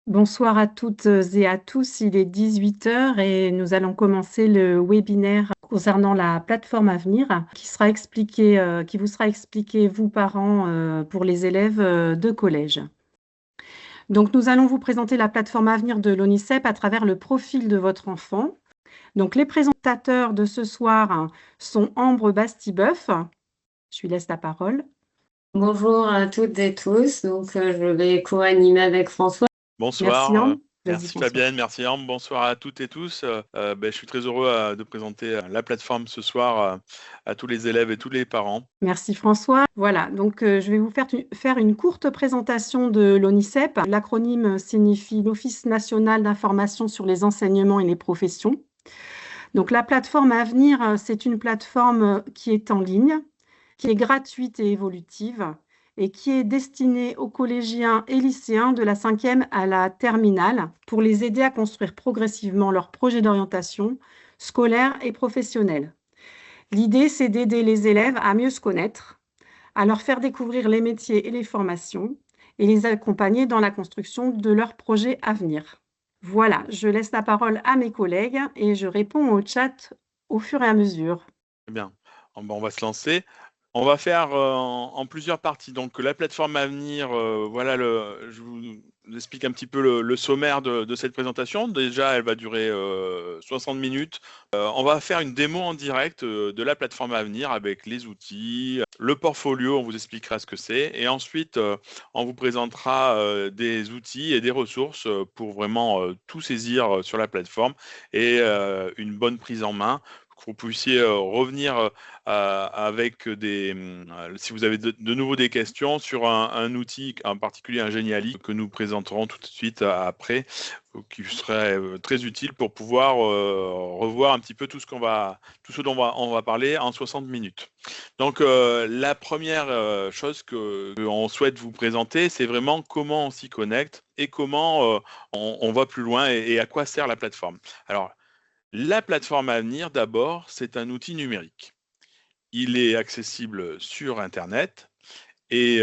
Bonsoir à toutes et à tous, il est 18 heures et nous allons commencer le webinaire concernant la plateforme Avenir qui vous sera expliqué, vous parents, pour les élèves de collège. Donc nous allons vous présenter la plateforme Avenir de l'ONICEP à travers le profil de votre enfant. Donc les présentateurs de ce soir sont Ambre Bastiboeuf. Je lui laisse la parole. Bonjour à toutes et tous. Je vais co-animer avec François. Merci Bonsoir, Ambre. Vas-y merci François. Fabienne, merci Ambre, bonsoir à toutes et tous. Je suis très heureux de présenter la plateforme ce soir à tous les élèves et tous les parents. Merci François. Voilà, donc je vais vous faire une courte présentation de l'ONICEP. L'acronyme signifie l'Office national d'information sur les enseignements et les professions. Donc la plateforme Avenir, c'est une plateforme qui est en ligne, qui est gratuite et évolutive et qui est destinée aux collégiens et lycéens de la 5e à la terminale pour les aider à construire progressivement leur projet d'orientation scolaire et professionnel. L'idée, c'est d'aider les élèves à mieux se connaître, à leur faire découvrir les métiers et les formations et les accompagner dans la construction de leurs projets à venir. Voilà, je laisse la parole à mes collègues et je réponds au chat au fur et à mesure. Très bien, on va se lancer. On va faire en plusieurs parties. Donc la plateforme à venir, je vous explique un petit peu le sommaire de cette présentation. Déjà, elle va durer 60 minutes. On va faire une démo en direct de la plateforme à venir avec les outils, le portfolio, on vous expliquera ce que c'est. Et ensuite, on vous présentera des outils et des ressources pour vraiment tout saisir sur la plateforme et une bonne prise en main, que vous puissiez revenir avec si vous avez de nouveau des questions sur un outil, en particulier un Geniali, que nous présenterons tout de suite après, qui serait très utile pour pouvoir revoir un petit peu tout ce dont on va parler en 60 minutes. Donc la première chose qu'on souhaite vous présenter, c'est vraiment comment on s'y connecte et comment on va plus loin et à quoi sert la plateforme. Alors, la plateforme à venir, d'abord, c'est un outil numérique. Il est accessible sur Internet et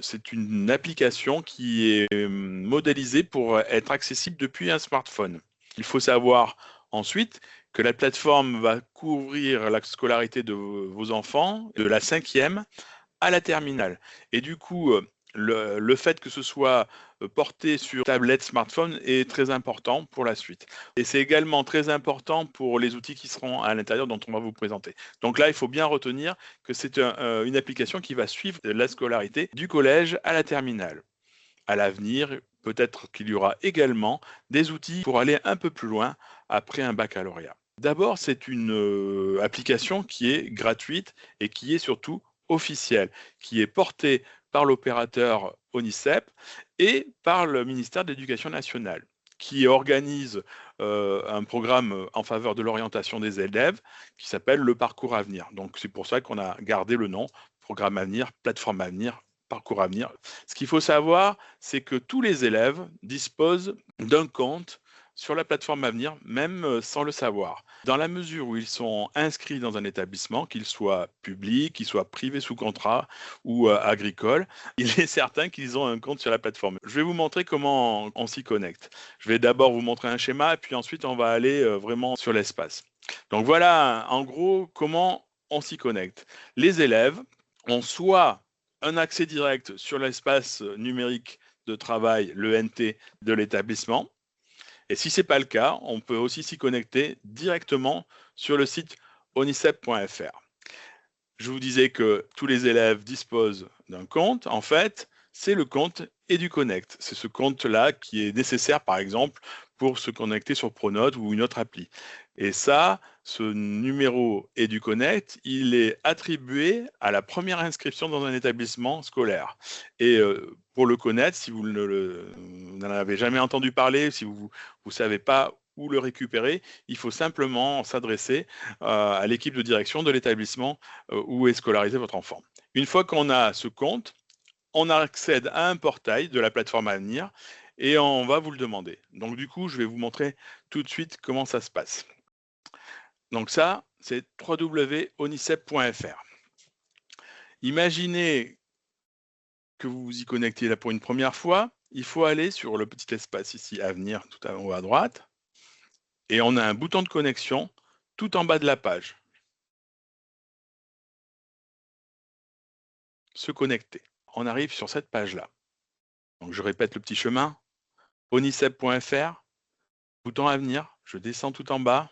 c'est une application qui est modélisée pour être accessible depuis un smartphone. Il faut savoir ensuite que la plateforme va couvrir la scolarité de vos enfants de la 5e à la terminale. Et du coup, le fait que ce soit porté sur tablette, smartphone est très important pour la suite. Et c'est également très important pour les outils qui seront à l'intérieur dont on va vous présenter. Donc là, il faut bien retenir que c'est une application qui va suivre la scolarité du collège à la terminale. À l'avenir, peut-être qu'il y aura également des outils pour aller un peu plus loin après un baccalauréat. D'abord, c'est une application qui est gratuite et qui est surtout officielle, qui est portée par l'opérateur ONICEP et par le ministère de l'Éducation nationale, qui organise un programme en faveur de l'orientation des élèves qui s'appelle le Parcours Avenir. Donc c'est pour ça qu'on a gardé le nom, Programme Avenir, Plateforme Avenir, Parcours Avenir. Ce qu'il faut savoir, c'est que tous les élèves disposent d'un compte sur la plateforme Avenir, même sans le savoir. Dans la mesure où ils sont inscrits dans un établissement, qu'il soit public, qu'il soit privé sous contrat ou agricole, il est certain qu'ils ont un compte sur la plateforme. Je vais vous montrer comment on s'y connecte. Je vais d'abord vous montrer un schéma et puis ensuite on va aller vraiment sur l'espace. Donc voilà en gros comment on s'y connecte. Les élèves ont soit un accès direct sur l'espace numérique de travail, le NT de l'établissement. Et si ce n'est pas le cas, on peut aussi s'y connecter directement sur le site onicep.fr. Je vous disais que tous les élèves disposent d'un compte. En fait, c'est le compte EduConnect. C'est ce compte-là qui est nécessaire, par exemple, pour se connecter sur Pronote ou une autre appli. Et ça, ce numéro EduConnect, il est attribué à la première inscription dans un établissement scolaire. Et pour le connaître, si vous n'en avez jamais entendu parler, si vous ne savez pas où le récupérer, il faut simplement s'adresser à l'équipe de direction de l'établissement où est scolarisé votre enfant. Une fois qu'on a ce compte, on accède à un portail de la plateforme Avenir et on va vous le demander. Donc du coup, je vais vous montrer tout de suite comment ça se passe. Donc ça, c'est www.onicep.fr. Imaginez que vous vous y connectez là pour une première fois. il faut aller sur le petit espace ici, Avenir, tout en haut à droite, et on a un bouton de connexion tout en bas de la page. Se connecter. On arrive sur cette page-là. Donc je répète le petit chemin, onicep.fr, bouton Avenir, je descends tout en bas,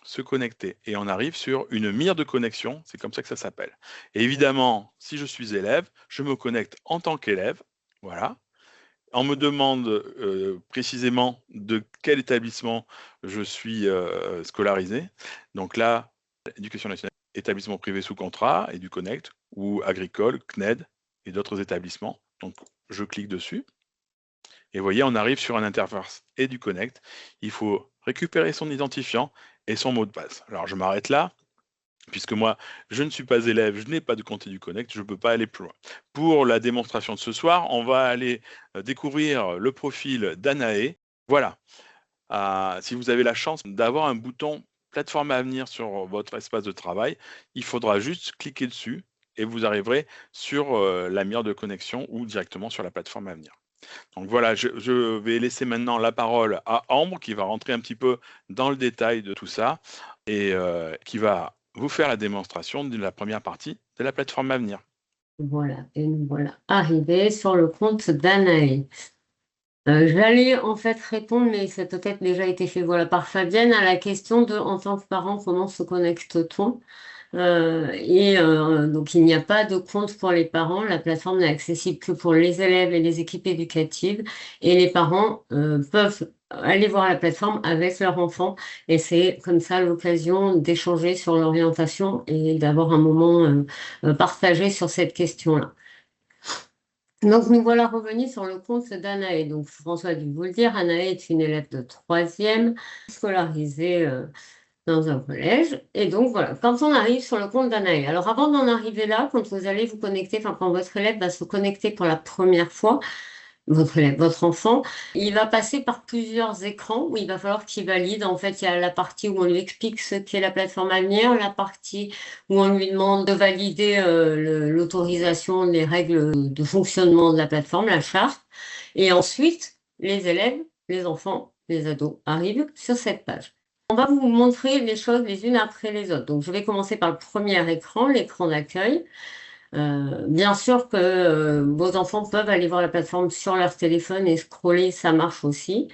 se connecter. Et on arrive sur une mire de connexion, c'est comme ça que ça s'appelle. Et évidemment, si je suis élève, je me connecte en tant qu'élève, voilà. On me demande précisément de quel établissement je suis scolarisé. Donc là, Éducation nationale, établissement privé sous contrat, EduConnect, ou agricole, CNED, et d'autres établissements. Donc je clique dessus. Et vous voyez, on arrive sur une interface EduConnect. Il faut récupérer son identifiant et son mot de passe. Alors je m'arrête là, puisque moi, je ne suis pas élève, je n'ai pas de compte EduConnect, je ne peux pas aller plus loin. Pour la démonstration de ce soir, on va aller découvrir le profil d'Anaé. Voilà. Si vous avez la chance d'avoir un bouton plateforme à venir sur votre espace de travail, il faudra juste cliquer dessus et vous arriverez sur la mire de connexion ou directement sur la plateforme à venir. Donc voilà, je vais laisser maintenant la parole à Ambre qui va rentrer un petit peu dans le détail de tout ça et qui va vous faire la démonstration de la première partie de la plateforme à venir. Voilà, et nous voilà arrivés sur le compte d'Anaé. J'allais en fait répondre, mais ça a peut-être déjà été fait voilà, par Fabienne, à la question de, en tant que parent, comment se connecte-t-on? Donc, il n'y a pas de compte pour les parents. La plateforme n'est accessible que pour les élèves et les équipes éducatives. Et les parents peuvent aller voir la plateforme avec leur enfant. Et c'est comme ça l'occasion d'échanger sur l'orientation et d'avoir un moment partagé sur cette question-là. Donc, nous voilà revenus sur le compte d'Anaé. Donc, François a dû vous le dire, Anaé est une élève de 3e, scolarisée dans un collège. Et donc, voilà, quand on arrive sur le compte d'Anaé. Alors, avant d'en arriver là, quand vous allez vous connecter, enfin, quand votre élève va se connecter pour la première fois, votre enfant, il va passer par plusieurs écrans où il va falloir qu'il valide. En fait, il y a la partie où on lui explique ce qu'est la plateforme à venir, la partie où on lui demande de valider l'autorisation, les règles de fonctionnement de la plateforme, la charte. Et ensuite, les élèves, les enfants, les ados arrivent sur cette page. On va vous montrer les choses les unes après les autres. Donc, je vais commencer par le premier écran, l'écran d'accueil. Bien sûr que vos enfants peuvent aller voir la plateforme sur leur téléphone et scroller, ça marche aussi.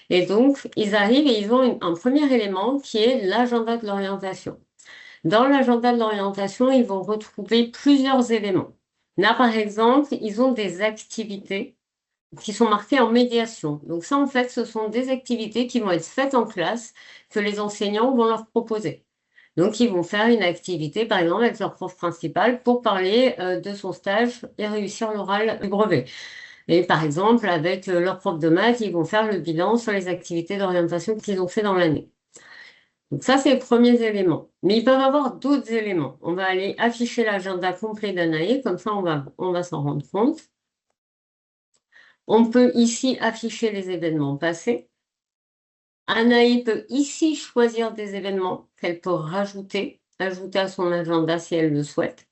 Et donc, ils arrivent et ils ont un premier élément qui est l'agenda de l'orientation. Dans l'agenda de l'orientation, ils vont retrouver plusieurs éléments. Là, par exemple, ils ont des activités qui sont marquées en médiation. Donc ça, en fait, ce sont des activités qui vont être faites en classe que les enseignants vont leur proposer. Donc, ils vont faire une activité, par exemple, avec leur prof principal pour parler de son stage et réussir l'oral du brevet. Et par exemple, avec leur prof de maths, ils vont faire le bilan sur les activités d'orientation qu'ils ont fait dans l'année. Donc ça, c'est les premiers éléments. Mais ils peuvent avoir d'autres éléments. On va aller afficher l'agenda complet d'Anaé, comme ça, on va s'en rendre compte. On peut ici afficher les événements passés. Anaï peut ici choisir des événements qu'elle peut ajouter à son agenda si elle le souhaite.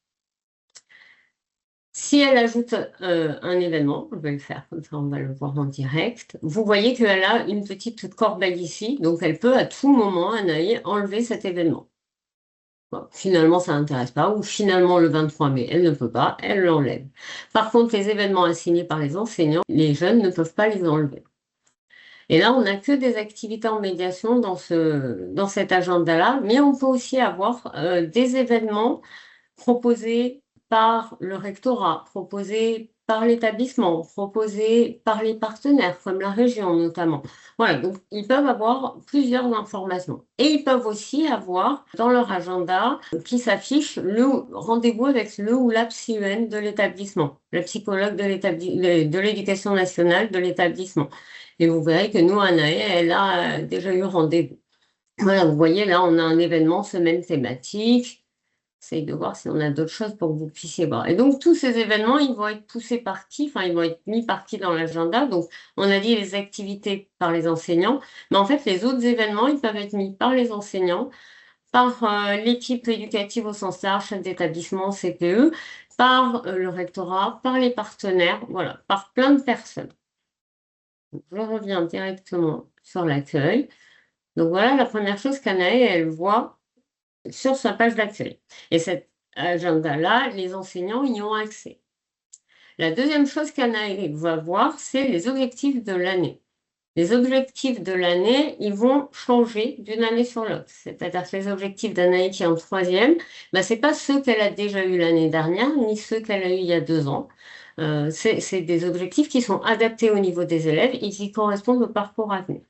Si elle ajoute un événement, je vais le faire comme ça, on va le voir en direct. Vous voyez qu'elle a une petite corbeille ici, donc elle peut à tout moment, Anaï, enlever cet événement. Bon, finalement, ça n'intéresse pas, ou finalement le 23 mai, elle ne peut pas, elle l'enlève. Par contre, les événements assignés par les enseignants, les jeunes ne peuvent pas les enlever. Et là, on n'a que des activités en médiation dans cet agenda-là, mais on peut aussi avoir des événements proposés par le rectorat, proposés par l'établissement, proposés par les partenaires, comme la région notamment. Voilà, donc ils peuvent avoir plusieurs informations. Et ils peuvent aussi avoir dans leur agenda qui s'affiche le rendez-vous avec le ou la psy-UN de l'établissement, le psychologue de l'éducation nationale de l'établissement. Et vous verrez que nous, Anaë, elle a déjà eu rendez-vous. Voilà, vous voyez, là, on a un événement semaine thématique. J'essaye de voir si on a d'autres choses pour que vous puissiez voir. Et donc, tous ces événements, ils vont être poussés par qui? Enfin, ils vont être mis par qui dans l'agenda? Donc, on a dit les activités par les enseignants. Mais en fait, les autres événements, ils peuvent être mis par les enseignants, par l'équipe éducative au sens large, chef d'établissement, CPE, par le rectorat, par les partenaires, voilà, par plein de personnes. Donc, je reviens directement sur l'accueil. Donc voilà la première chose qu'Anaë, elle voit sur sa page d'accueil. Et cet agenda-là, les enseignants y ont accès. La deuxième chose qu'Anaë va voir, c'est les objectifs de l'année. Les objectifs de l'année, ils vont changer d'une année sur l'autre. C'est-à-dire que les objectifs d'Anaï qui est en troisième, ce n'est pas ceux qu'elle a déjà eu l'année dernière, ni ceux qu'elle a eu il y a 2 ans. C'est des objectifs qui sont adaptés au niveau des élèves et qui correspondent au parcours à venir.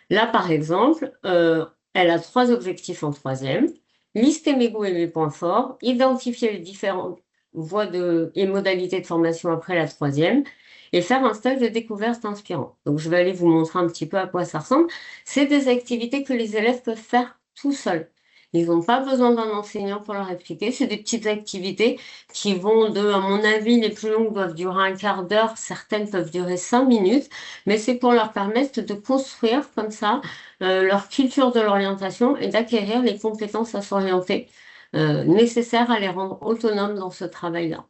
Là, par exemple, elle a 3 objectifs en troisième. Lister mes goûts et mes points forts, identifier les différentes voies et modalités de formation après la troisième, et faire un stage de découverte inspirant. Donc, je vais aller vous montrer un petit peu à quoi ça ressemble. C'est des activités que les élèves peuvent faire tout seuls. Ils n'ont pas besoin d'un enseignant pour leur expliquer. C'est des petites activités qui vont à mon avis, les plus longues doivent durer un quart d'heure. Certaines peuvent durer 5 minutes. Mais c'est pour leur permettre de construire comme ça leur culture de l'orientation et d'acquérir les compétences à s'orienter nécessaires à les rendre autonomes dans ce travail-là.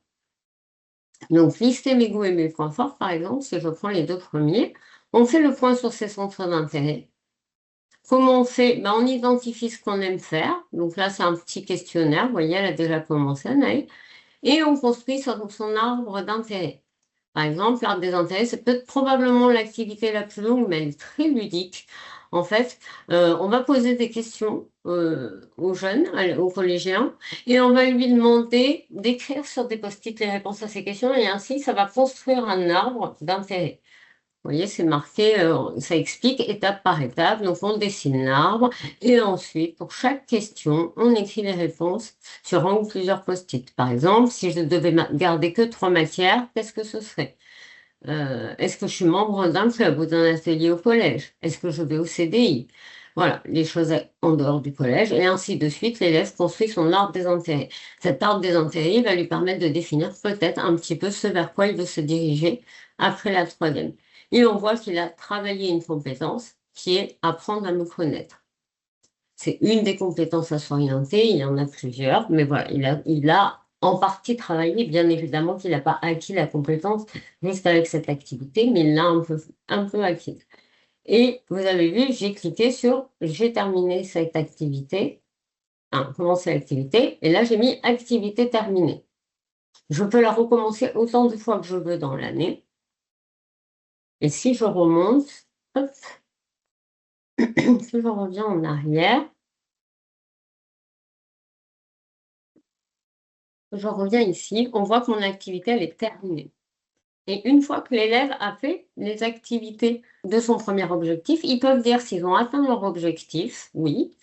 Donc, lister mes goûts et mes points forts, par exemple, si je prends les 2 premiers, on fait le point sur ses centres d'intérêt. Comment on fait? On identifie ce qu'on aime faire. Donc là, c'est un petit questionnaire. Vous voyez, elle a déjà commencé, Anaïs. Et on construit son arbre d'intérêt. Par exemple, l'arbre des intérêts, c'est peut-être probablement l'activité la plus longue, mais elle est très ludique. En fait, on va poser des questions aux jeunes, aux collégiens, et on va lui demander d'écrire sur des post-it les réponses à ces questions, et ainsi, ça va construire un arbre d'intérêt. Vous voyez, c'est marqué, ça explique étape par étape. Donc, on dessine l'arbre, et ensuite, pour chaque question, on écrit les réponses sur un ou plusieurs post-it. Par exemple, si je devais garder que 3 matières, qu'est-ce que ce serait? Est-ce que je suis membre d'un club ou d'un atelier au collège? Est-ce que je vais au CDI? Voilà, les choses en dehors du collège, et ainsi de suite, l'élève construit son arbre des intérêts. Cet arbre des intérêts va lui permettre de définir peut-être un petit peu ce vers quoi il veut se diriger après la troisième. Et on voit qu'il a travaillé une compétence qui est apprendre à nous connaître. C'est une des compétences à s'orienter, il y en a plusieurs, mais voilà, il a en partie travaillé, bien évidemment qu'il n'a pas acquis la compétence juste avec cette activité, mais il l'a un peu acquis. Et vous avez vu, j'ai cliqué sur « J'ai terminé cette activité », commencer l'activité, et là j'ai mis « Activité terminée ». Je peux la recommencer autant de fois que je veux dans l'année. Et si je remonte, hop, si je reviens en arrière, je reviens ici, on voit que mon activité, elle est terminée. Et une fois que l'élève a fait les activités de son premier objectif, ils peuvent dire s'ils ont atteint leur objectif, oui.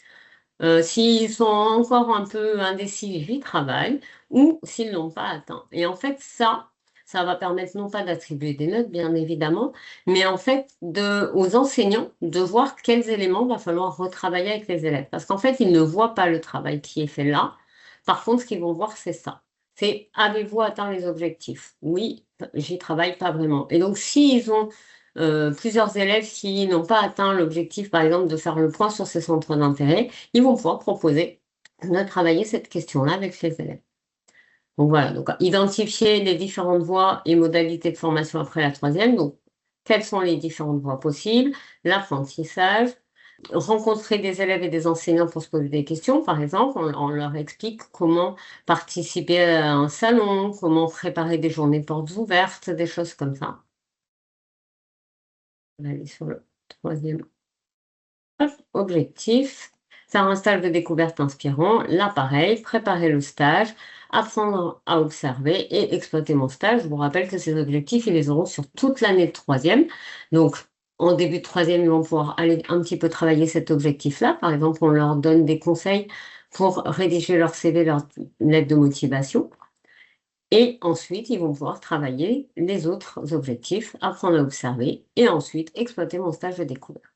S'ils sont encore un peu indécis, j'y travaille, ou s'ils ne l'ont pas atteint. Et en fait, ça va permettre non pas d'attribuer des notes, bien évidemment, mais en fait aux enseignants de voir quels éléments va falloir retravailler avec les élèves. Parce qu'en fait, ils ne voient pas le travail qui est fait là. Par contre, ce qu'ils vont voir, c'est ça. C'est avez-vous atteint les objectifs? Oui, j'y travaille pas vraiment. Et donc, s'ils ont plusieurs élèves qui n'ont pas atteint l'objectif, par exemple, de faire le point sur ces centres d'intérêt, ils vont pouvoir proposer de travailler cette question-là avec les élèves. Donc voilà, donc identifier les différentes voies et modalités de formation après la troisième. Donc, quelles sont les différentes voies possibles? L'apprentissage, rencontrer des élèves et des enseignants pour se poser des questions. Par exemple, on leur explique comment participer à un salon, comment préparer des journées portes ouvertes, des choses comme ça. On va aller sur le troisième objectif. Faire un stage de découverte inspirant. Là, pareil, préparer le stage, apprendre à observer et exploiter mon stage. Je vous rappelle que ces objectifs, ils les auront sur toute l'année de troisième. Donc, en début de troisième, ils vont pouvoir aller un petit peu travailler cet objectif-là. Par exemple, on leur donne des conseils pour rédiger leur CV, leur lettre de motivation. Et ensuite, ils vont pouvoir travailler les autres objectifs, apprendre à observer et ensuite exploiter mon stage de découverte.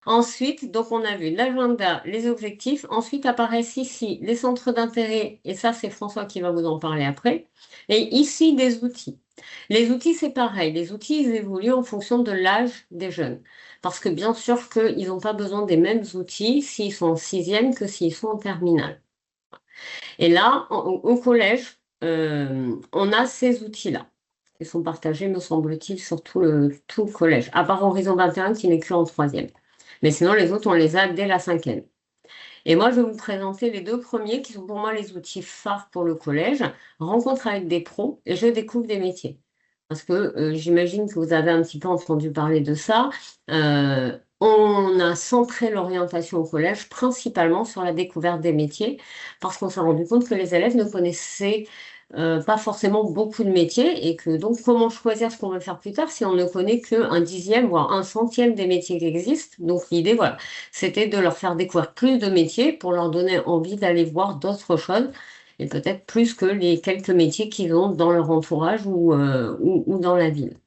Ensuite, donc on a vu l'agenda, les objectifs. Ensuite apparaissent ici les centres d'intérêt, et ça c'est François qui va vous en parler après. Et ici des outils. Les outils c'est pareil, les outils ils évoluent en fonction de l'âge des jeunes. Parce que bien sûr qu'ils n'ont pas besoin des mêmes outils s'ils sont en sixième que s'ils sont en terminale. Et là, au collège, on a ces outils-là qui sont partagés, me semble-t-il, sur tout le collège, à part Horizon 21 qui n'est qu'en 3e. Mais sinon, les autres, on les a dès la 5e. Et moi, je vais vous présenter les 2 premiers qui sont pour moi les outils phares pour le collège, rencontre avec des pros et je découvre des métiers. Parce que j'imagine que vous avez un petit peu entendu parler de ça. On a centré l'orientation au collège principalement sur la découverte des métiers, parce qu'on s'est rendu compte que les élèves ne connaissaient pas forcément beaucoup de métiers et que donc comment choisir ce qu'on veut faire plus tard si on ne connaît qu'un 10e voire un 100e des métiers qui existent. Donc l'idée, voilà, c'était de leur faire découvrir plus de métiers pour leur donner envie d'aller voir d'autres choses et peut-être plus que les quelques métiers qu'ils ont dans leur entourage ou dans la ville.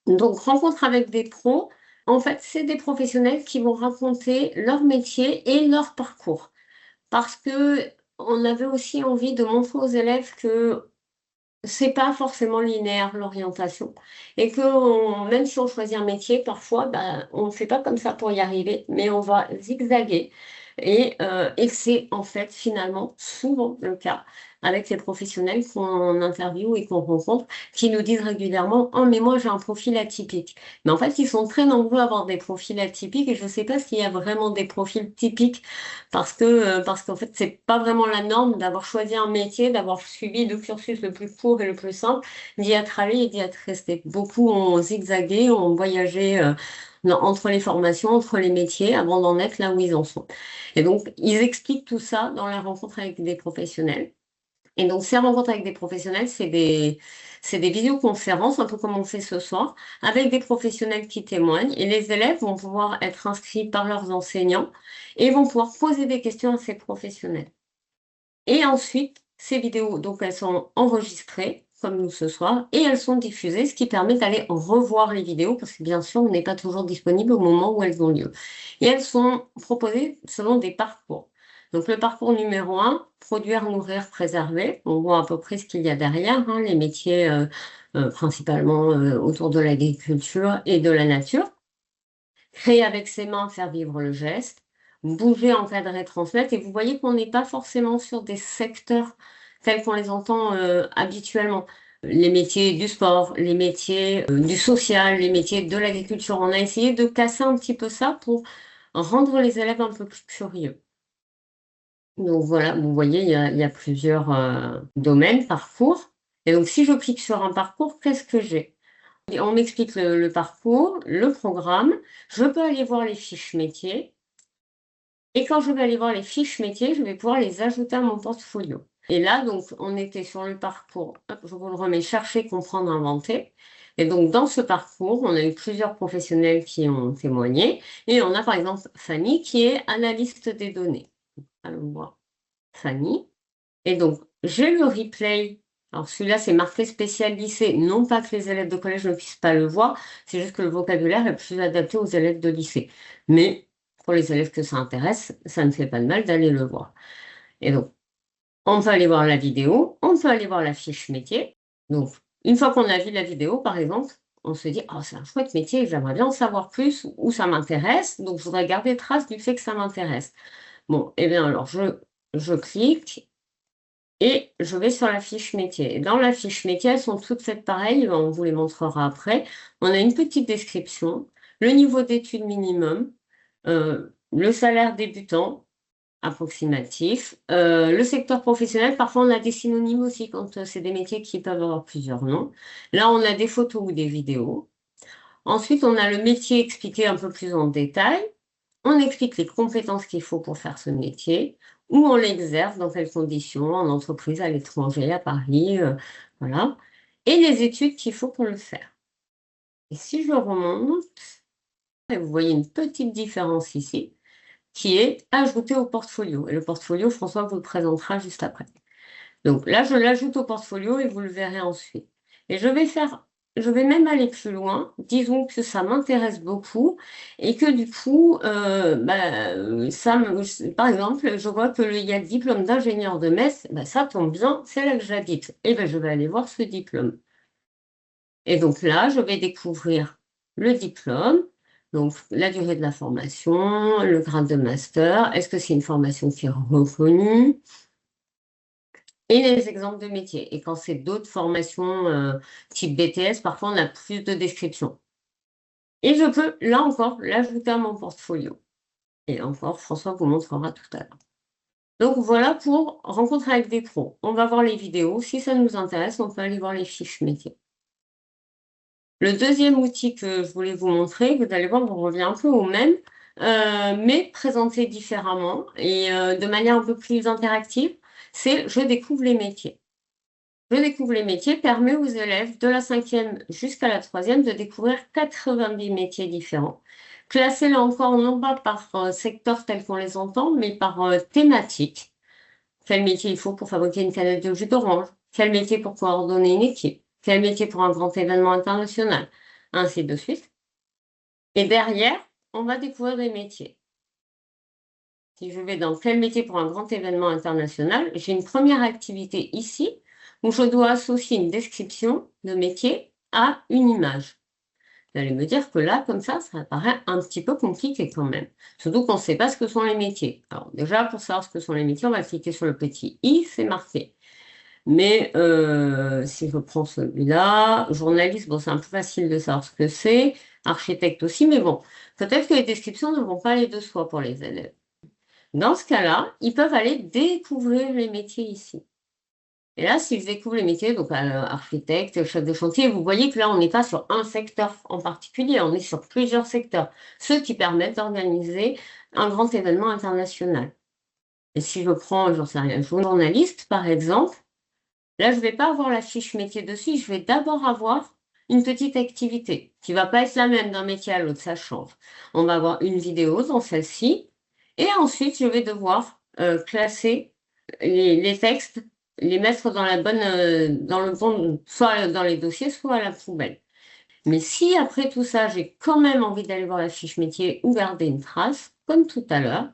Donc rencontre avec des pros, en fait c'est des professionnels qui vont raconter leur métier et leur parcours. Parce que on avait aussi envie de montrer aux élèves que c'est pas forcément linéaire l'orientation et que même si on choisit un métier, parfois, on ne fait pas comme ça pour y arriver, mais on va zigzaguer et c'est en fait finalement souvent le cas avec les professionnels qu'on interviewe et qu'on rencontre qui nous disent régulièrement: «Oh mais moi j'ai un profil atypique». Mais en fait, ils sont très nombreux à avoir des profils atypiques et je ne sais pas s'il y a vraiment des profils typiques parce qu'en fait, c'est pas vraiment la norme d'avoir choisi un métier, d'avoir suivi le cursus le plus court et le plus simple, d'y être allé et d'y être resté. Beaucoup ont zigzagué, ont voyagé entre les formations, entre les métiers, avant d'en être là où ils en sont. Et donc, ils expliquent tout ça dans la rencontre avec des professionnels. Et donc, ces rencontres avec des professionnels, c'est des visioconférences, un peu comme on fait ce soir, avec des professionnels qui témoignent. Et les élèves vont pouvoir être inscrits par leurs enseignants et vont pouvoir poser des questions à ces professionnels. Et ensuite, ces vidéos, donc elles sont enregistrées, comme nous ce soir, et elles sont diffusées, ce qui permet d'aller revoir les vidéos, parce que bien sûr, on n'est pas toujours disponible au moment où elles ont lieu. Et elles sont proposées selon des parcours. Donc le parcours numéro 1, produire, nourrir, préserver. On voit à peu près ce qu'il y a derrière, hein, les métiers principalement autour de l'agriculture et de la nature. Créer avec ses mains, faire vivre le geste. Bouger, encadrer, transmettre. Et vous voyez qu'on n'est pas forcément sur des secteurs tels qu'on les entend habituellement. Les métiers du sport, les métiers du social, les métiers de l'agriculture. On a essayé de casser un petit peu ça pour rendre les élèves un peu plus curieux. Donc voilà, vous voyez, il y a plusieurs domaines, parcours. Et donc si je clique sur un parcours, qu'est-ce que j'ai? On m'explique le parcours, le programme. Je peux aller voir les fiches métiers. Et quand je vais aller voir les fiches métiers, je vais pouvoir les ajouter à mon portfolio. Et là, donc, on était sur le parcours, hop, je vous le remets, chercher, comprendre, inventer. Et donc, dans ce parcours, on a eu plusieurs professionnels qui ont témoigné. Et on a par exemple Fanny qui est analyste des données. Allons voir Fanny. Et donc, j'ai le replay. Alors, celui-là, c'est marqué spécial lycée. Non pas que les élèves de collège ne puissent pas le voir, c'est juste que le vocabulaire est plus adapté aux élèves de lycée. Mais pour les élèves que ça intéresse, ça ne fait pas de mal d'aller le voir. Et donc, on peut aller voir la vidéo, on peut aller voir la fiche métier. Donc, une fois qu'on a vu la vidéo, par exemple, on se dit: «Oh, c'est un chouette métier, j'aimerais bien en savoir plus ou ça m'intéresse, donc je voudrais garder trace du fait que ça m'intéresse». Bon, eh bien alors, je clique et je vais sur la fiche métier. Et dans la fiche métier, elles sont toutes faites pareil, on vous les montrera après. On a une petite description, le niveau d'études minimum, le salaire débutant approximatif, le secteur professionnel. Parfois, on a des synonymes aussi quand c'est des métiers qui peuvent avoir plusieurs noms. Là, on a des photos ou des vidéos. Ensuite, on a le métier expliqué un peu plus en détail. On explique les compétences qu'il faut pour faire ce métier, où on l'exerce, dans quelles conditions, en entreprise, à l'étranger, à Paris, voilà. Et les études qu'il faut pour le faire. Et si je remonte, vous voyez une petite différence ici, qui est ajouté au portfolio. Et le portfolio, François vous le présentera juste après. Donc là, je l'ajoute au portfolio et vous le verrez ensuite. Et je vais même aller plus loin. Disons que ça m'intéresse beaucoup et que du coup, par exemple, je vois qu'il y a le diplôme d'ingénieur de Metz, ça tombe bien, c'est là que j'habite. Et je vais aller voir ce diplôme. Et donc là, je vais découvrir le diplôme, donc la durée de la formation, le grade de master, est-ce que c'est une formation qui est reconnue? et les exemples de métiers. Et quand c'est d'autres formations type BTS, parfois on a plus de descriptions. Et je peux, là encore, l'ajouter à mon portfolio. Et encore, François vous montrera tout à l'heure. Donc voilà pour rencontrer avec des pros. On va voir les vidéos. Si ça nous intéresse, on peut aller voir les fiches métiers. Le deuxième outil que je voulais vous montrer, vous allez voir, on revient un peu au même, mais présenté différemment et de manière un peu plus interactive, c'est Je découvre les métiers. Je découvre les métiers permet aux élèves de la 5e jusqu'à la 3e de découvrir 90 métiers différents, classés là encore non pas par secteur tel qu'on les entend, mais par thématique. Quel métier il faut pour fabriquer une canette de jus d'orange? Quel métier pour coordonner une équipe? Quel métier pour un grand événement international? Ainsi de suite. Et derrière, on va découvrir des métiers. Si je vais dans quel métier pour un grand événement international, j'ai une première activité ici où je dois associer une description de métier à une image. Vous allez me dire que là, comme ça paraît un petit peu compliqué quand même. Surtout qu'on ne sait pas ce que sont les métiers. Alors déjà, pour savoir ce que sont les métiers, on va cliquer sur le petit i, c'est marqué. Mais si je prends celui-là, journaliste, bon, c'est un peu facile de savoir ce que c'est, architecte aussi, mais bon, peut-être que les descriptions ne vont pas aller de soi pour les élèves. Dans ce cas-là, ils peuvent aller découvrir les métiers ici. Et là, s'ils découvrent les métiers, donc architecte, chef de chantier, vous voyez que là, on n'est pas sur un secteur en particulier, on est sur plusieurs secteurs, ceux qui permettent d'organiser un grand événement international. Et si je prends, j'en sais rien, journaliste, par exemple, là, je ne vais pas avoir la fiche métier dessus, je vais d'abord avoir une petite activité qui ne va pas être la même d'un métier à l'autre, ça change. On va avoir une vidéo dans celle-ci, et ensuite, je vais devoir classer les textes, les mettre dans dans le bon, soit dans les dossiers, soit à la poubelle. Mais si après tout ça, j'ai quand même envie d'aller voir la fiche métier ou garder une trace, comme tout à l'heure,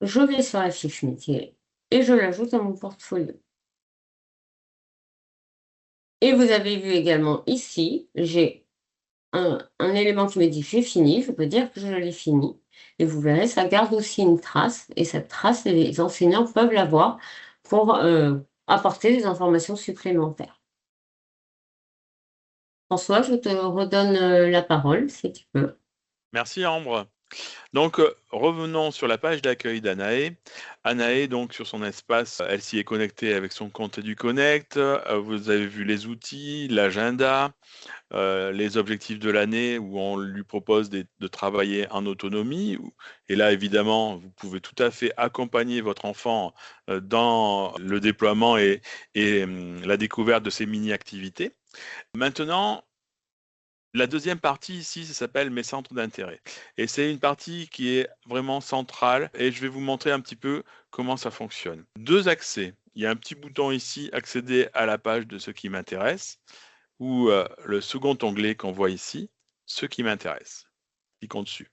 je vais sur la fiche métier et je l'ajoute à mon portfolio. Et vous avez vu également ici, j'ai un élément qui me dit j'ai fini, je peux dire que je l'ai fini. Et vous verrez, ça garde aussi une trace, et cette trace, les enseignants peuvent l'avoir pour apporter des informations supplémentaires. François, je te redonne la parole, si tu peux. Merci Ambre. Donc, revenons sur la page d'accueil d'Anaé. Anaé, donc, sur son espace, elle s'y est connectée avec son compte EduConnect. Vous avez vu les outils, l'agenda, les objectifs de l'année où on lui propose de travailler en autonomie. Et là, évidemment, vous pouvez tout à fait accompagner votre enfant dans le déploiement et la découverte de ces mini-activités. Maintenant, la deuxième partie ici, ça s'appelle mes centres d'intérêt. Et c'est une partie qui est vraiment centrale et je vais vous montrer un petit peu comment ça fonctionne. Deux accès. Il y a un petit bouton ici, accéder à la page de ce qui m'intéresse, ou le second onglet qu'on voit ici, ce qui m'intéresse. Cliquons dessus.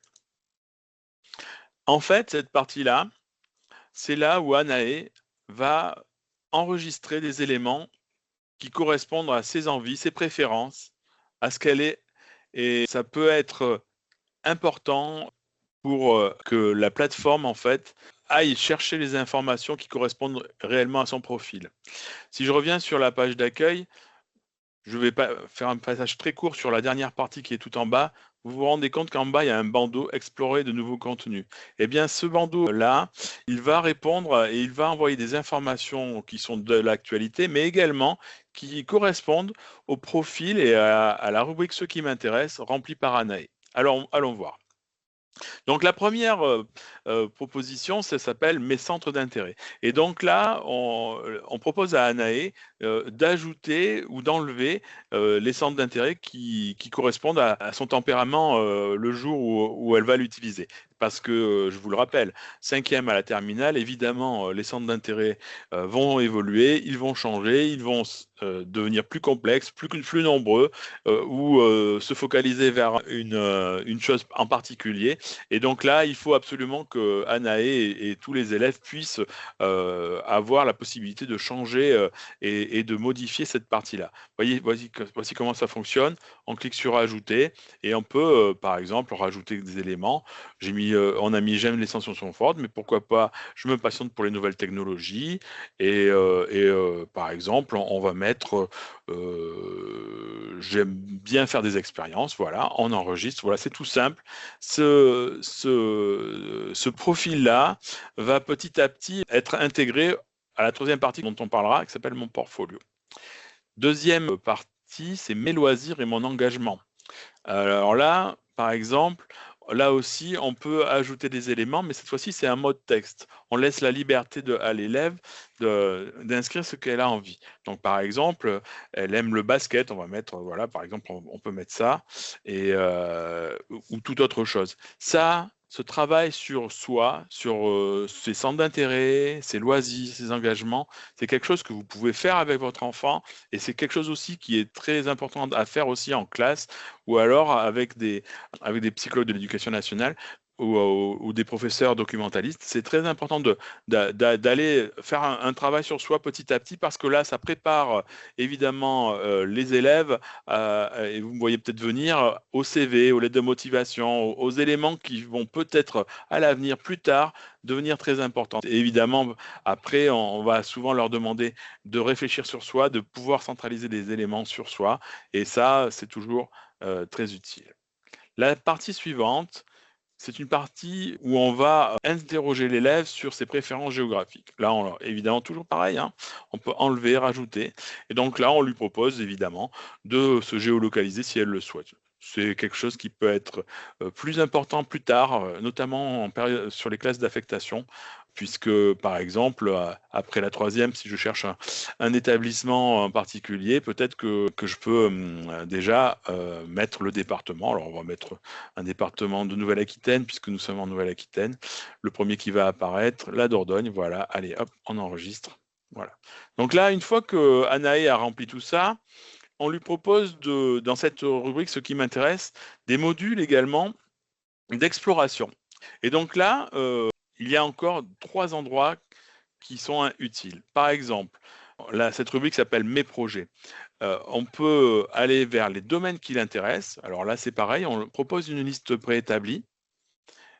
En fait, cette partie-là, c'est là où Anaé va enregistrer des éléments qui correspondent à ses envies, ses préférences, à ce qu'elle est. Et ça peut être important pour que la plateforme, en fait, aille chercher les informations qui correspondent réellement à son profil. Si je reviens sur la page d'accueil, je vais pas faire un passage très court sur la dernière partie qui est tout en bas. Vous vous rendez compte qu'en bas, il y a un bandeau explorer de nouveaux contenus. Eh bien, ce bandeau-là, il va répondre et il va envoyer des informations qui sont de l'actualité, mais également qui correspondent au profil et à la rubrique Ce qui m'intéresse, remplie par Anaé. Alors, allons voir. Donc la première proposition, ça s'appelle mes centres d'intérêt. Et donc là, on propose à Anaé d'ajouter ou d'enlever les centres d'intérêt qui correspondent à son tempérament le jour où elle va l'utiliser. Parce que, je vous le rappelle, 5e à la terminale, évidemment, les centres d'intérêt vont évoluer, ils vont changer, ils vont devenir plus complexes, plus nombreux, ou se focaliser vers une chose en particulier. Et donc là, il faut absolument que Anaé et tous les élèves puissent avoir la possibilité de changer et de modifier cette partie-là. Voici comment ça fonctionne. On clique sur Ajouter et on peut, par exemple, rajouter des éléments. J'ai mis on a mis j'aime les sensations fortes, mais pourquoi pas je me passionne pour les nouvelles technologies par exemple, on va mettre j'aime bien faire des expériences, voilà, on enregistre, voilà, c'est tout simple. Ce profil-là va petit à petit être intégré à la troisième partie dont on parlera, qui s'appelle mon portfolio. Deuxième partie, c'est mes loisirs et mon engagement. Alors là, par exemple, là aussi, on peut ajouter des éléments, mais cette fois-ci, c'est un mode texte. On laisse la liberté à l'élève d'inscrire ce qu'elle a envie. Donc, par exemple, elle aime le basket, on va mettre, voilà, par exemple, on peut mettre ça, ou toute autre chose. Ça, ce travail sur soi, sur ses centres d'intérêt, ses loisirs, ses engagements, c'est quelque chose que vous pouvez faire avec votre enfant, et c'est quelque chose aussi qui est très important à faire aussi en classe, ou alors avec des psychologues de l'éducation nationale ou des professeurs documentalistes. C'est très important d'aller faire un travail sur soi petit à petit, parce que là, ça prépare évidemment les élèves, et vous me voyez peut-être venir, au CV, aux lettres de motivation, aux éléments qui vont peut-être à l'avenir, plus tard, devenir très importants. Et évidemment, après, on va souvent leur demander de réfléchir sur soi, de pouvoir centraliser des éléments sur soi, et ça, c'est toujours très utile. La partie suivante, c'est une partie où on va interroger l'élève sur ses préférences géographiques. Là, évidemment, toujours pareil, hein, on peut enlever, rajouter. Et donc là, on lui propose évidemment de se géolocaliser si elle le souhaite. C'est quelque chose qui peut être plus important plus tard, notamment sur les classes d'affectation, puisque, par exemple, après la troisième, si je cherche un établissement en particulier, peut-être que je peux déjà mettre le département. Alors, on va mettre un département de Nouvelle-Aquitaine, puisque nous sommes en Nouvelle-Aquitaine. Le premier qui va apparaître, la Dordogne. Voilà, allez, hop, on enregistre. Voilà. Donc là, une fois que Anaë a rempli tout ça, on lui propose, dans cette rubrique, ce qui m'intéresse, des modules également d'exploration. Et donc là, il y a encore 3 endroits qui sont utiles. Par exemple, là, cette rubrique s'appelle Mes projets. On peut aller vers les domaines qui l'intéressent. Alors là, c'est pareil, on propose une liste préétablie.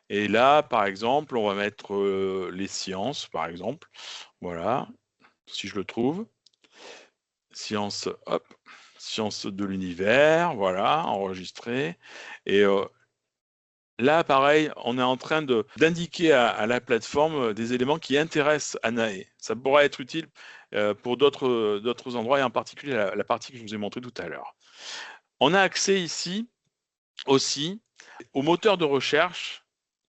Et là, par exemple, on va mettre les sciences, par exemple. Voilà, si je le trouve. Sciences, hop, sciences de l'univers, voilà, enregistré. Et là, pareil, on est en train d'indiquer à la plateforme des éléments qui intéressent Anaë. Ça pourra être utile pour d'autres endroits, et en particulier la partie que je vous ai montrée tout à l'heure. On a accès ici aussi au moteur de recherche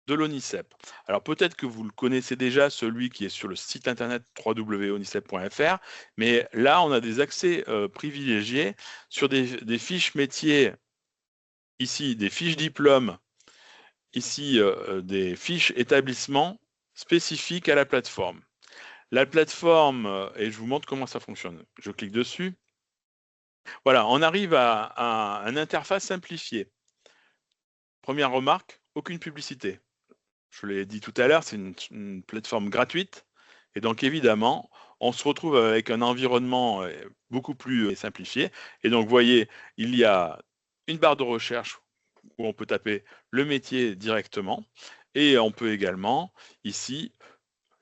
de l'ONICEP. Alors peut-être que vous le connaissez déjà, celui qui est sur le site internet www.onicep.fr, mais là, on a des accès privilégiés sur des fiches métiers, ici des fiches diplômes, ici des fiches établissements spécifiques à la plateforme. La plateforme, et je vous montre comment ça fonctionne. Je clique dessus. Voilà, on arrive à une interface simplifiée. Première remarque, aucune publicité. Je l'ai dit tout à l'heure, c'est une plateforme gratuite. Et donc évidemment, on se retrouve avec un environnement beaucoup plus simplifié. Et donc, vous voyez, il y a une barre de recherche où on peut taper le métier directement. Et on peut également, ici,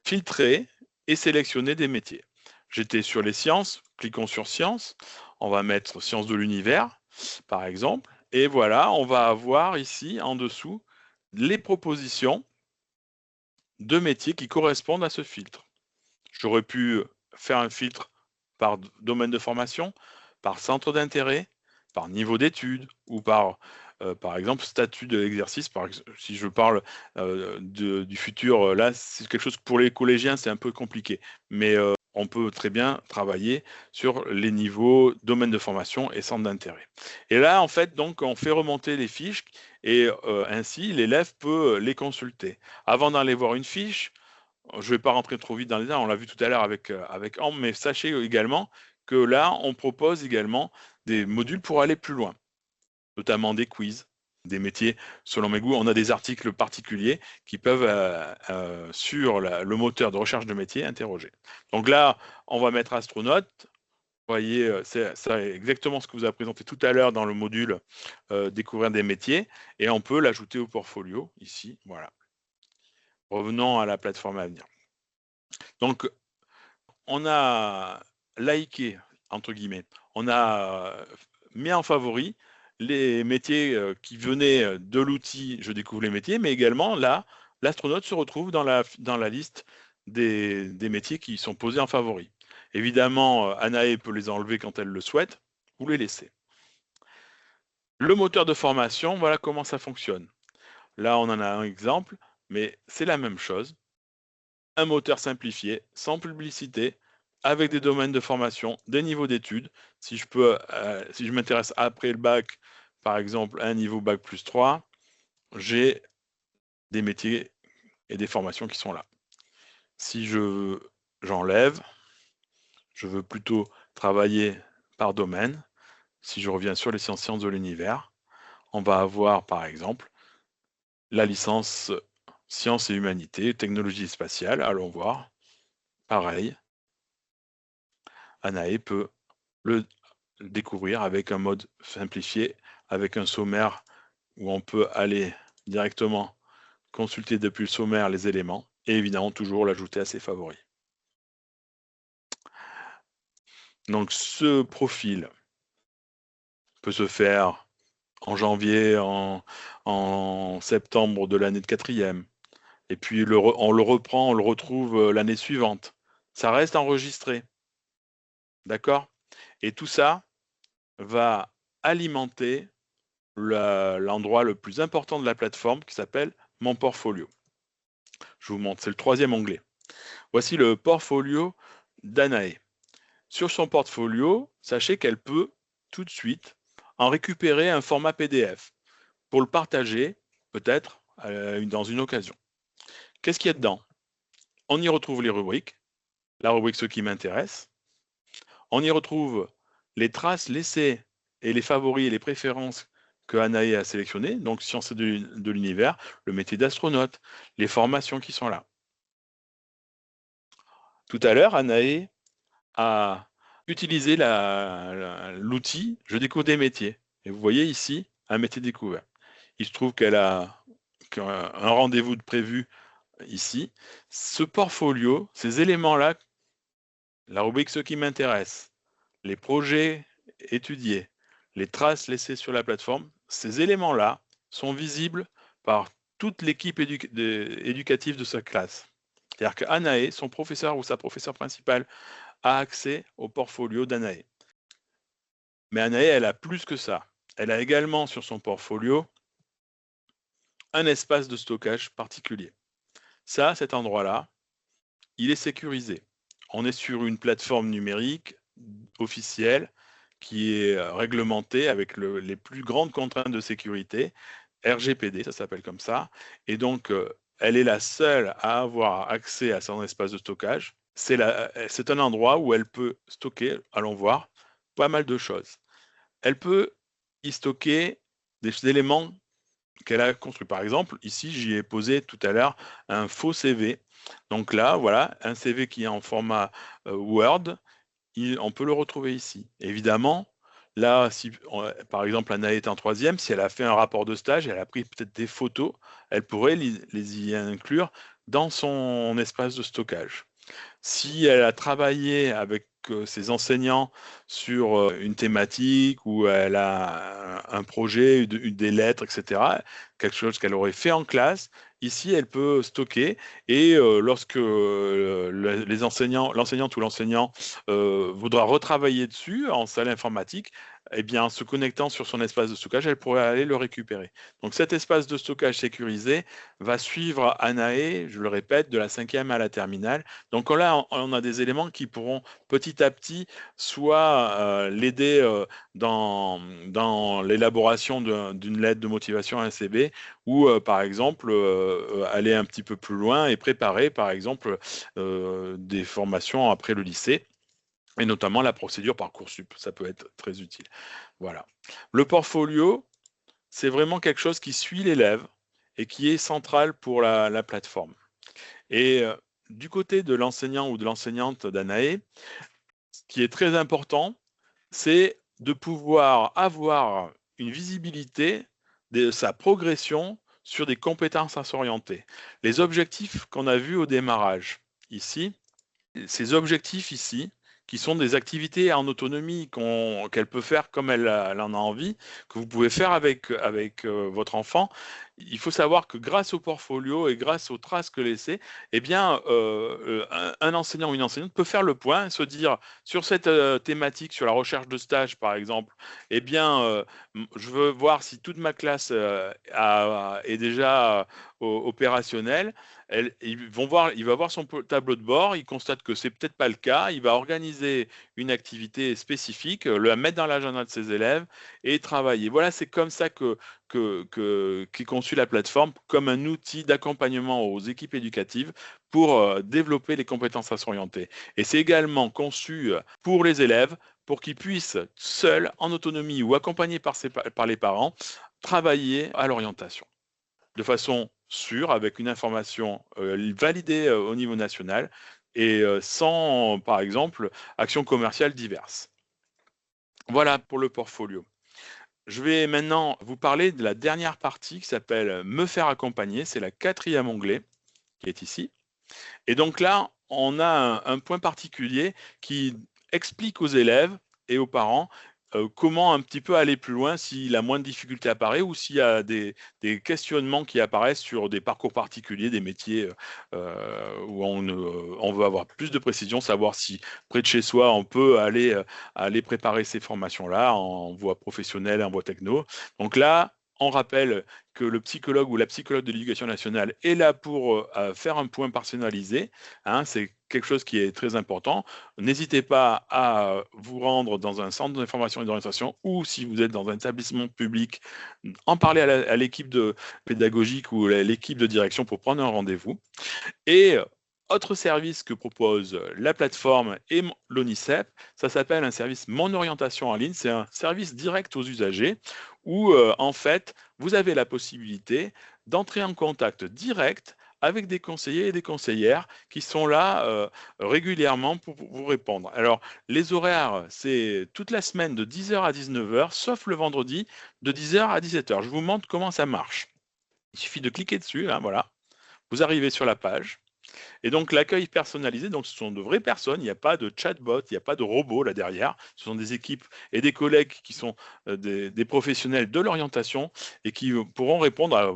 filtrer et sélectionner des métiers. J'étais sur les sciences, cliquons sur sciences. On va mettre sciences de l'univers, par exemple. Et voilà, on va avoir ici, en dessous, les propositions de métiers qui correspondent à ce filtre. J'aurais pu faire un filtre par domaine de formation, par centre d'intérêt, par niveau d'études, ou par exemple, statut de l'exercice. Si je parle du futur, là, c'est quelque chose que pour les collégiens, c'est un peu compliqué. Mais on peut très bien travailler sur les niveaux domaine de formation et centre d'intérêt. Et là, en fait, donc, on fait remonter les fiches, et ainsi, l'élève peut les consulter. Avant d'aller voir une fiche, je ne vais pas rentrer trop vite dans les détails, on l'a vu tout à l'heure avec Ambre, mais sachez également que là, on propose également des modules pour aller plus loin, notamment des quiz, des métiers selon mes goûts. On a des articles particuliers qui peuvent, sur le moteur de recherche de métiers, interroger. Donc là, on va mettre astronaute. Vous voyez, c'est exactement ce que vous avez présenté tout à l'heure dans le module découvrir des métiers, et on peut l'ajouter au portfolio ici. Voilà. Revenons à la plateforme à venir. Donc, on a liké, entre guillemets, on a mis en favori les métiers qui venaient de l'outil Je découvre les métiers, mais également là, l'astronaute se retrouve dans la liste des métiers qui sont posés en favori. Évidemment, Anaë peut les enlever quand elle le souhaite ou les laisser. Le moteur de formation, voilà comment ça fonctionne. Là, on en a un exemple, mais c'est la même chose. Un moteur simplifié, sans publicité, avec des domaines de formation, des niveaux d'études. Si je m'intéresse après le bac, par exemple, à un niveau bac plus 3, j'ai des métiers et des formations qui sont là. Si j'enlève, je veux plutôt travailler par domaine. Si je reviens sur les sciences de l'univers, on va avoir, par exemple, la licence Sciences et Humanités, Technologie spatiale. Allons voir. Pareil, Anaë peut le découvrir avec un mode simplifié, avec un sommaire où on peut aller directement consulter depuis le sommaire les éléments et évidemment toujours l'ajouter à ses favoris. Donc ce profil peut se faire en janvier, en septembre de l'année de 4e, et puis on le reprend, on le retrouve l'année suivante. Ça reste enregistré. D'accord? Et tout ça va alimenter l'endroit le plus important de la plateforme qui s'appelle Mon portfolio. Je vous montre, c'est le 3e onglet. Voici le portfolio d'Anaë. Sur son portfolio, sachez qu'elle peut tout de suite en récupérer un format PDF pour le partager, peut-être dans une occasion. Qu'est-ce qu'il y a dedans? On y retrouve les rubriques, la rubrique Ce qui m'intéresse. On y retrouve les traces laissées et les favoris et les préférences que Anaë a sélectionnées, donc Sciences de l'univers, le métier d'astronaute, les formations qui sont là. Tout à l'heure, Anaë a utilisé l'outil Je découvre des métiers. Et vous voyez ici un métier découvert. Il se trouve qu'elle a un rendez-vous de prévu ici. Ce portfolio, ces éléments-là, la rubrique Ce qui m'intéresse, les projets étudiés, les traces laissées sur la plateforme, ces éléments-là sont visibles par toute l'équipe éducative de sa classe. C'est-à-dire qu'Anaë, son professeur ou sa professeure principale, a accès au portfolio d'Anaë. Mais Anaë, elle a plus que ça. Elle a également sur son portfolio un espace de stockage particulier. Ça, cet endroit-là, il est sécurisé. On est sur une plateforme numérique officielle qui est réglementée avec les plus grandes contraintes de sécurité, RGPD, ça s'appelle comme ça, et donc elle est la seule à avoir accès à son espace de stockage. C'est un endroit où elle peut stocker, allons voir, pas mal de choses. Elle peut y stocker des éléments qu'elle a construits. Par exemple, ici, j'y ai posé tout à l'heure un faux CV. Donc là, voilà, un CV qui est en format Word, on peut le retrouver ici. Évidemment, là, si par exemple Anaë est en 3e, si elle a fait un rapport de stage, elle a pris peut-être des photos, elle pourrait les y inclure dans son espace de stockage. Si elle a travaillé avec ses enseignants sur une thématique ou elle a un projet, des lettres, etc., quelque chose qu'elle aurait fait en classe, ici, elle peut stocker et lorsque l'enseignante ou l'enseignant voudra retravailler dessus en salle informatique, eh bien, en se connectant sur son espace de stockage, elle pourrait aller le récupérer. Donc cet espace de stockage sécurisé va suivre Anaë, je le répète, de la 5e à la terminale. Donc là, on a des éléments qui pourront petit à petit soit l'aider dans l'élaboration d'une lettre de motivation à un CB ou par exemple aller un petit peu plus loin et préparer par exemple des formations après le lycée et notamment la procédure Parcoursup. Ça peut être très utile. Voilà. Le portfolio, c'est vraiment quelque chose qui suit l'élève et qui est central pour la plateforme. Et du côté de l'enseignant ou de l'enseignante d'Anaë, ce qui est très important, c'est de pouvoir avoir une visibilité de sa progression sur des compétences à s'orienter. Les objectifs qu'on a vus au démarrage ici, ces objectifs ici, qui sont des activités en autonomie qu'elle peut faire comme elle en a envie, que vous pouvez faire avec votre enfant. Il faut savoir que grâce au portfolio et grâce aux traces que laissées, eh bien, un enseignant ou une enseignante peut faire le point, se dire sur cette thématique, sur la recherche de stage par exemple, eh bien, je veux voir si toute ma classe est déjà opérationnelle. Il va voir son tableau de bord, il constate que c'est peut-être pas le cas, il va organiser une activité spécifique, la mettre dans l'agenda de ses élèves et travailler. Voilà, c'est comme ça qu'est conçue la plateforme, comme un outil d'accompagnement aux équipes éducatives pour développer les compétences à s'orienter. Et c'est également conçu pour les élèves, pour qu'ils puissent, seuls, en autonomie ou accompagnés par les parents, travailler à l'orientation de façon sûre, avec une information validée au niveau national et sans, par exemple, actions commerciales diverses. Voilà pour le portfolio. Je vais maintenant vous parler de la dernière partie qui s'appelle « Me faire accompagner ». C'est la 4e onglet qui est ici. Et donc là, on a un point particulier qui explique aux élèves et aux parents comment un petit peu aller plus loin si la moindre difficulté apparaît ou s'il y a des questionnements qui apparaissent sur des parcours particuliers, des métiers où on veut avoir plus de précision, savoir si près de chez soi on peut aller préparer ces formations-là en voie professionnelle, en voie techno. Donc là, on rappelle que le psychologue ou la psychologue de l'Éducation nationale est là pour faire un point personnalisé. Hein, c'est quelque chose qui est très important. N'hésitez pas à vous rendre dans un centre d'information et d'orientation ou si vous êtes dans un établissement public, en parler à l'équipe pédagogique ou à l'équipe de direction pour prendre un rendez-vous. Et autre service que propose la plateforme et l'ONICEP, ça s'appelle un service Mon Orientation en ligne. C'est un service direct aux usagers où, en fait, vous avez la possibilité d'entrer en contact direct avec des conseillers et des conseillères qui sont là régulièrement pour vous répondre. Alors, les horaires, c'est toute la semaine de 10h à 19h, sauf le vendredi de 10h à 17h. Je vous montre comment ça marche. Il suffit de cliquer dessus, hein, voilà. Vous arrivez sur la page. Et donc l'accueil personnalisé, donc ce sont de vraies personnes, il n'y a pas de chatbot, il n'y a pas de robot là derrière, ce sont des équipes et des collègues qui sont des professionnels de l'orientation et qui pourront répondre à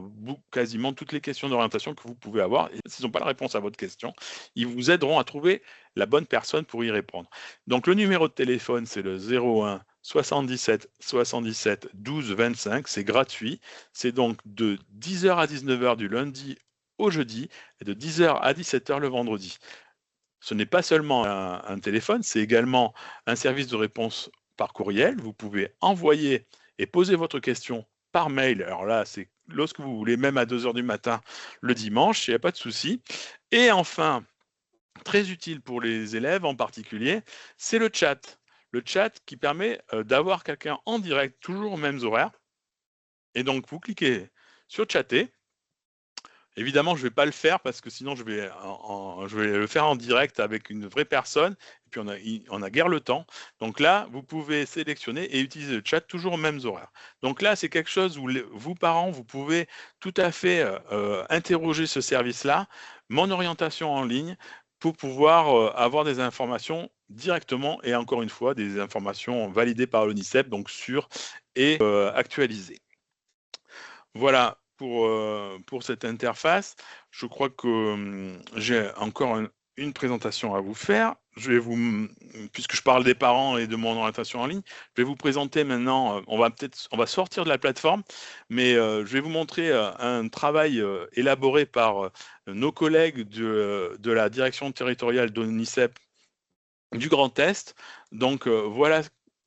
quasiment toutes les questions d'orientation que vous pouvez avoir. Et s'ils n'ont pas la réponse à votre question, ils vous aideront à trouver la bonne personne pour y répondre. Donc le numéro de téléphone, c'est le 01 77 77 12 25, c'est gratuit, c'est donc de 10h à 19h du lundi au jeudi et de 10h à 17h le vendredi. Ce n'est pas seulement un téléphone, c'est également un service de réponse par courriel. Vous pouvez envoyer et poser votre question par mail. Alors là, c'est lorsque vous voulez, même à 2h du matin le dimanche, il n'y a pas de souci. Et enfin, très utile pour les élèves en particulier, c'est le chat. Le chat qui permet d'avoir quelqu'un en direct, toujours aux mêmes horaires. Et donc, vous cliquez sur chatter. Évidemment, je ne vais pas le faire parce que sinon, je vais le faire en direct avec une vraie personne. Et puis, on a guère le temps. Donc là, vous pouvez sélectionner et utiliser le chat toujours aux mêmes horaires. Donc là, c'est quelque chose où vous, parents, vous pouvez tout à fait interroger ce service-là, Mon Orientation en ligne, pour pouvoir avoir des informations directement et encore une fois, des informations validées par l'ONICEP, donc sûres et actualisées. Voilà pour cette interface. Je crois que j'ai encore une présentation à vous faire. Puisque je parle des parents et de mon orientation en ligne, je vais vous présenter maintenant, on va sortir de la plateforme, mais je vais vous montrer un travail élaboré par nos collègues de la direction territoriale d'ONICEP du Grand Est. Donc voilà,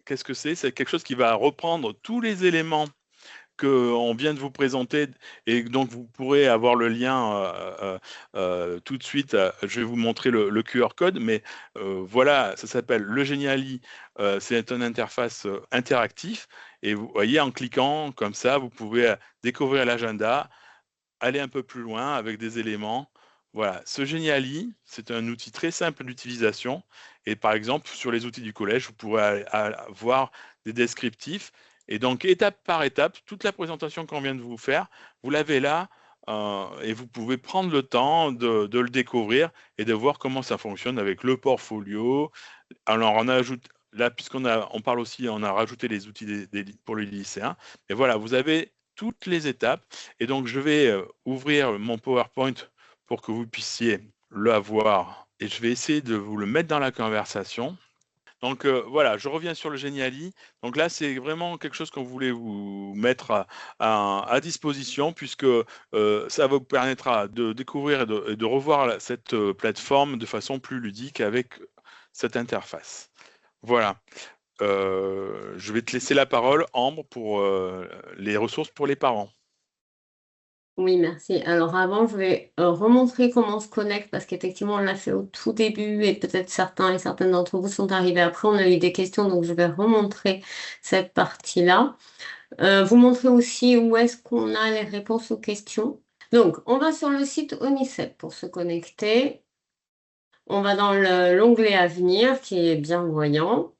qu'est-ce que c'est? C'est quelque chose qui va reprendre tous les éléments qu'on vient de vous présenter et donc vous pourrez avoir le lien tout de suite. Je vais vous montrer le QR code, mais voilà, ça s'appelle le Geniali. C'est une interface interactif et vous voyez, en cliquant comme ça, vous pouvez découvrir l'agenda, aller un peu plus loin avec des éléments. Voilà, ce Geniali, c'est un outil très simple d'utilisation et par exemple, sur les outils du collège, vous pourrez voir des descriptifs Et donc, étape par étape, toute la présentation qu'on vient de vous faire, vous l'avez là et vous pouvez prendre le temps de le découvrir et de voir comment ça fonctionne avec le portfolio. Alors, on ajoute, là, on parle aussi, on a rajouté les outils pour les lycéens. Et voilà, vous avez toutes les étapes. Et donc, je vais ouvrir mon PowerPoint pour que vous puissiez le voir. Et je vais essayer de vous le mettre dans la conversation. Donc voilà, je reviens sur le Geniali. Donc là, c'est vraiment quelque chose qu'on voulait vous mettre à disposition puisque ça vous permettra de découvrir et de revoir cette plateforme de façon plus ludique avec cette interface. Voilà. Je vais te laisser la parole, Ambre, pour les ressources pour les parents. Oui, merci. Alors avant, je vais remontrer comment on se connecte parce qu'effectivement, on l'a fait au tout début et peut-être certains et certaines d'entre vous sont arrivés après. On a eu des questions, donc je vais remontrer cette partie-là. Vous montrer aussi où est-ce qu'on a les réponses aux questions. Donc, on va sur le site ONICEP pour se connecter. On va dans l'onglet à venir qui est bienvoyant.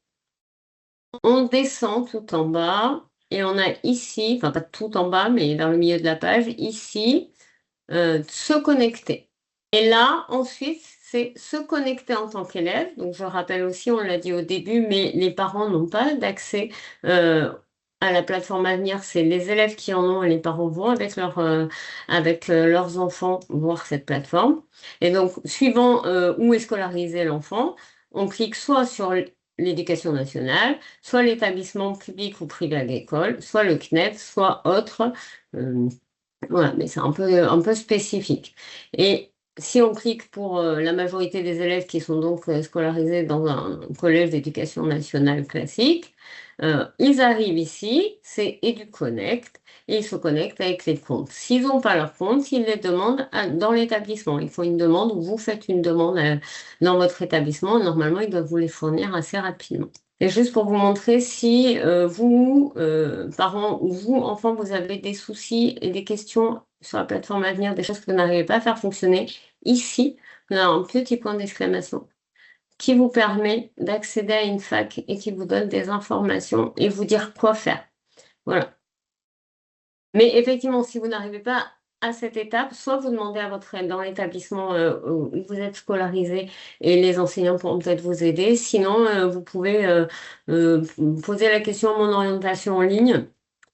On descend tout en bas. Et on a ici, enfin pas tout en bas, mais vers le milieu de la page, ici, se connecter. Et là, ensuite, c'est se connecter en tant qu'élève. Donc, je rappelle aussi, on l'a dit au début, mais les parents n'ont pas d'accès à la plateforme Avenir. C'est les élèves qui en ont et les parents vont avec leurs enfants voir cette plateforme. Et donc, suivant où est scolarisé l'enfant, on clique soit sur l'éducation nationale, soit l'établissement public ou privé agricole, soit le CNED, soit autre. Voilà, mais c'est un peu spécifique. Et si on clique pour la majorité des élèves qui sont donc scolarisés dans un collège d'éducation nationale classique, ils arrivent ici, c'est EduConnect, et ils se connectent avec les comptes. S'ils n'ont pas leur compte, ils les demandent dans l'établissement. Il faut une demande ou vous faites une demande dans votre établissement. Normalement, ils doivent vous les fournir assez rapidement. Et juste pour vous montrer si vous, parents ou vous, enfants, vous avez des soucis et des questions sur la plateforme Avenir, des choses que vous n'arrivez pas à faire fonctionner, ici, on a un petit point d'exclamation qui vous permet d'accéder à une fac et qui vous donne des informations et vous dire quoi faire. Voilà. Mais effectivement, si vous n'arrivez pas à cette étape, soit vous demandez à votre aide dans l'établissement où vous êtes scolarisé et les enseignants pourront peut-être vous aider. Sinon, vous pouvez poser la question à mon orientation en ligne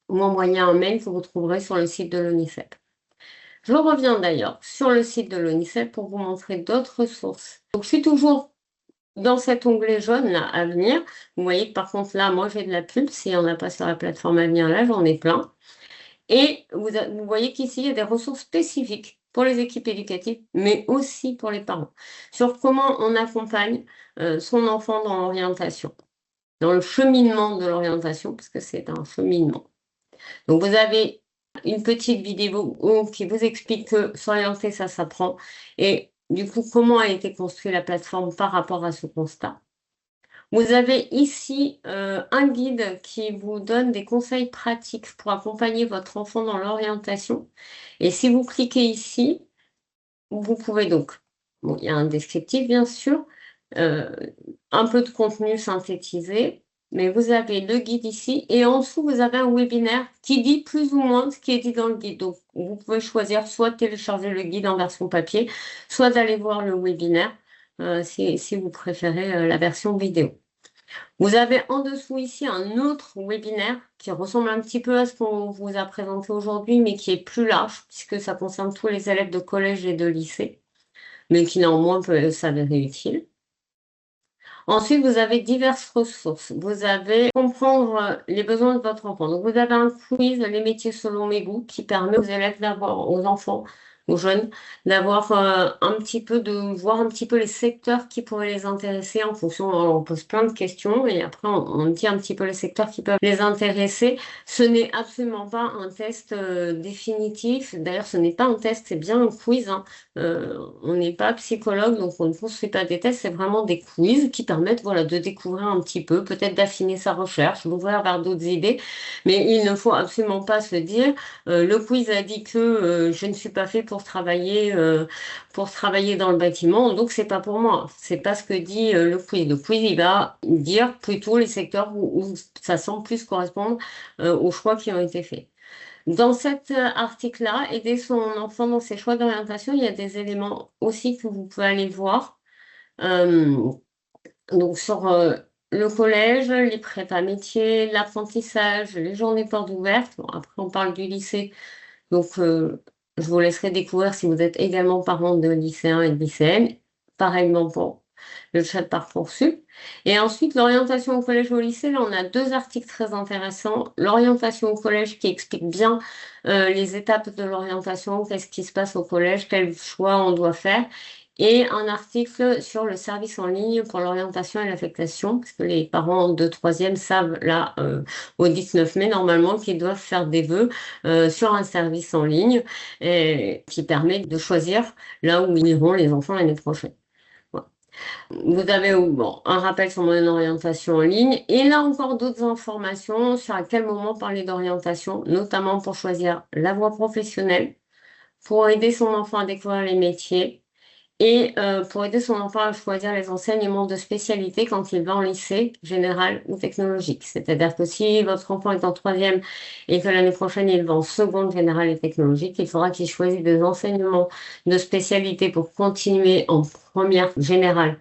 ou m'envoyer un mail que vous trouverez sur le site de l'ONICEP. Je reviens d'ailleurs sur le site de l'ONICEP pour vous montrer d'autres ressources. Donc, je suis toujours dans cet onglet jaune là, à venir. Vous voyez que par contre là, moi j'ai de la pub. Si on n'a pas sur la plateforme à venir là, j'en ai plein. Et vous voyez qu'ici, il y a des ressources spécifiques pour les équipes éducatives, mais aussi pour les parents, sur comment on accompagne son enfant dans l'orientation, dans le cheminement de l'orientation, parce que c'est un cheminement. Donc, vous avez une petite vidéo qui vous explique que s'orienter, ça s'apprend, et du coup, comment a été construite la plateforme par rapport à ce constat. Vous avez ici un guide qui vous donne des conseils pratiques pour accompagner votre enfant dans l'orientation. Et si vous cliquez ici, vous pouvez donc, bon, il y a un descriptif bien sûr, un peu de contenu synthétisé, mais vous avez le guide ici et en dessous, vous avez un webinaire qui dit plus ou moins ce qui est dit dans le guide. Donc, vous pouvez choisir soit de télécharger le guide en version papier, soit d'aller voir le webinaire si vous préférez la version vidéo. Vous avez en dessous ici un autre webinaire qui ressemble un petit peu à ce qu'on vous a présenté aujourd'hui, mais qui est plus large, puisque ça concerne tous les élèves de collège et de lycée, mais qui néanmoins peut s'avérer utile. Ensuite, vous avez diverses ressources. Vous avez comprendre les besoins de votre enfant. Donc, vous avez un quiz, les métiers selon mes goûts, qui permet aux élèves d'avoir, aux enfants, aux jeunes, d'avoir un petit peu voir un petit peu les secteurs qui pourraient les intéresser en fonction, on pose plein de questions et après on dit un petit peu les secteurs qui peuvent les intéresser. Ce n'est absolument pas un test définitif. D'ailleurs, ce n'est pas un test, c'est bien un quiz, hein. On n'est pas psychologue, donc on ne construit pas des tests, c'est vraiment des quiz qui permettent voilà, de découvrir un petit peu, peut-être d'affiner sa recherche, d'ouvrir vers d'autres idées, mais il ne faut absolument pas se dire le quiz a dit que je ne suis pas fait pour pour travailler dans le bâtiment. Donc, c'est pas pour moi. C'est pas ce que dit le quiz. Le quiz, il va dire plutôt les secteurs où ça semble plus correspondre aux choix qui ont été faits. Dans cet article-là, aider son enfant dans ses choix d'orientation, il y a des éléments aussi que vous pouvez aller voir. Donc, sur le collège, les prépas métiers, l'apprentissage, les journées portes ouvertes. Bon, après, on parle du lycée. Donc, je vous laisserai découvrir si vous êtes également parent de lycéens et de lycéennes. Pareillement pour le chat Parcoursup. Et ensuite, l'orientation au collège ou au lycée. Là, on a 2 articles très intéressants. L'orientation au collège qui explique bien les étapes de l'orientation, qu'est-ce qui se passe au collège, quels choix on doit faire. Et un article sur le service en ligne pour l'orientation et l'affectation, parce que les parents de 3e savent là, au 19 mai, normalement, qu'ils doivent faire des vœux sur un service en ligne qui permet de choisir là où iront les enfants l'année prochaine. Voilà. Vous avez un rappel sur mon orientation en ligne et là encore d'autres informations sur à quel moment parler d'orientation, notamment pour choisir la voie professionnelle, pour aider son enfant à découvrir les métiers et pour aider son enfant à choisir les enseignements de spécialité quand il va en lycée général ou technologique. C'est-à-dire que si votre enfant est en 3e et que l'année prochaine il va en seconde générale et technologique, il faudra qu'il choisisse des enseignements de spécialité pour continuer en première générale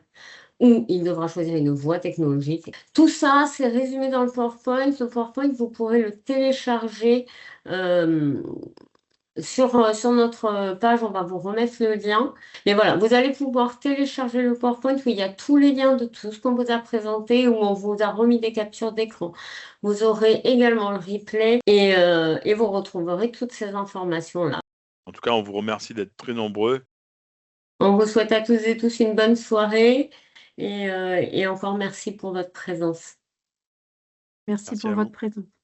où il devra choisir une voie technologique. Tout ça, c'est résumé dans le PowerPoint. Le PowerPoint, vous pourrez le télécharger sur notre page, on va vous remettre le lien. Mais voilà, vous allez pouvoir télécharger le PowerPoint où il y a tous les liens de tout ce qu'on vous a présenté, où on vous a remis des captures d'écran. Vous aurez également le replay et vous retrouverez toutes ces informations-là. En tout cas, on vous remercie d'être très nombreux. On vous souhaite à tous et tous une bonne soirée et encore merci pour votre présence. Merci Merci pour à votre vous. présence.